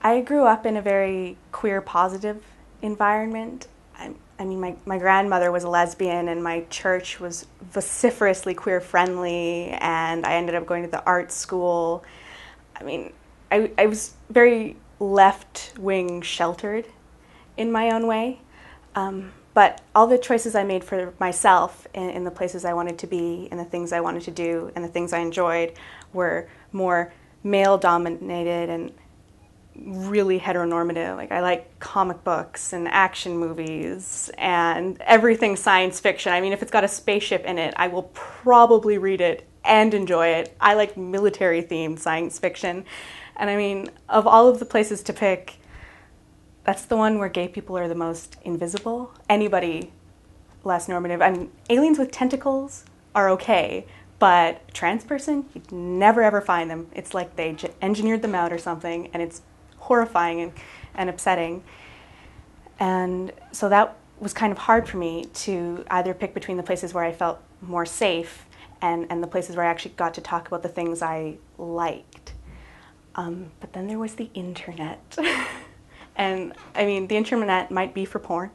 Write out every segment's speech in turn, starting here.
I grew up in a very queer positive environment. I mean, my grandmother was a lesbian, and my church was vociferously queer friendly, and I ended up going to the art school. I mean, I was very left-wing sheltered in my own way. But all the choices I made for myself in the places I wanted to be and the things I wanted to do and the things I enjoyed were more male-dominated and really heteronormative. Like, I like comic books and action movies and everything science fiction. I mean, if it's got a spaceship in it, I will probably read it and enjoy it. I like military-themed science fiction. And I mean, of all of the places to pick, that's the one where gay people are the most invisible. Anybody less normative. I mean, aliens with tentacles are okay, but a trans person, you'd never ever find them. It's like they engineered them out or something, and it's horrifying and upsetting. And so that was kind of hard for me to either pick between the places where I felt more safe and the places where I actually got to talk about the things I liked. But then there was the internet. And I mean, the internet might be for porn,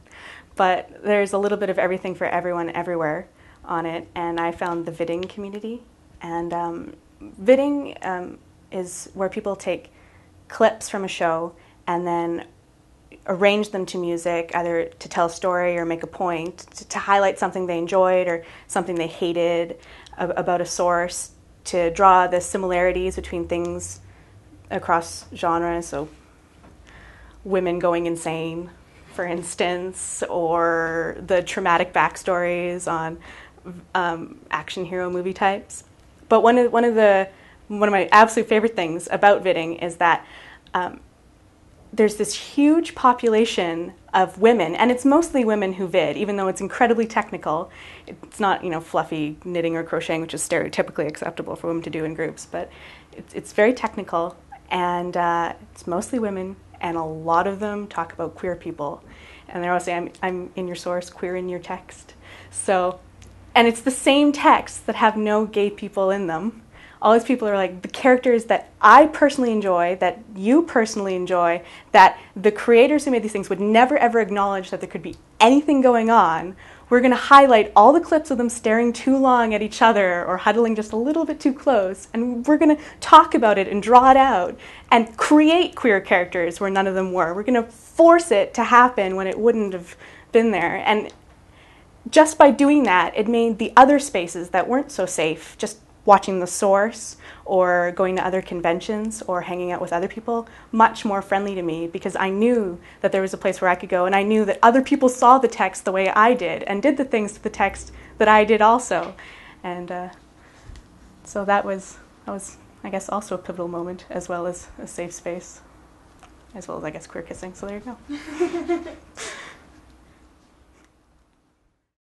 but there's a little bit of everything for everyone everywhere on it. And I found the vidding community. And vidding is where people take clips from a show and then arrange them to music, either to tell a story or make a point, to highlight something they enjoyed or something they hated about a source, to draw the similarities between things across genres. So women going insane, for instance, or the traumatic backstories on action hero movie types. But one of my absolute favorite things about vidding is that there's this huge population of women, and it's mostly women who vid, even though it's incredibly technical. It's not, fluffy knitting or crocheting, which is stereotypically acceptable for women to do in groups, but it's very technical, and it's mostly women, and a lot of them talk about queer people. And they're all saying, I'm in your source, queer in your text. So, and it's the same texts that have no gay people in them. All these people are like, the characters that I personally enjoy, that you personally enjoy, that the creators who made these things would never ever acknowledge that there could be anything going on. We're going to highlight all the clips of them staring too long at each other or huddling just a little bit too close, and we're going to talk about it and draw it out and create queer characters where none of them were. We're going to force it to happen when it wouldn't have been there. And just by doing that, it made the other spaces that weren't so safe, just watching the source or going to other conventions or hanging out with other people, much more friendly to me, because I knew that there was a place where I could go, and I knew that other people saw the text the way I did and did the things to the text that I did also. And so that was, I guess, also a pivotal moment, as well as a safe space, as well as, I guess, queer kissing. So there you go.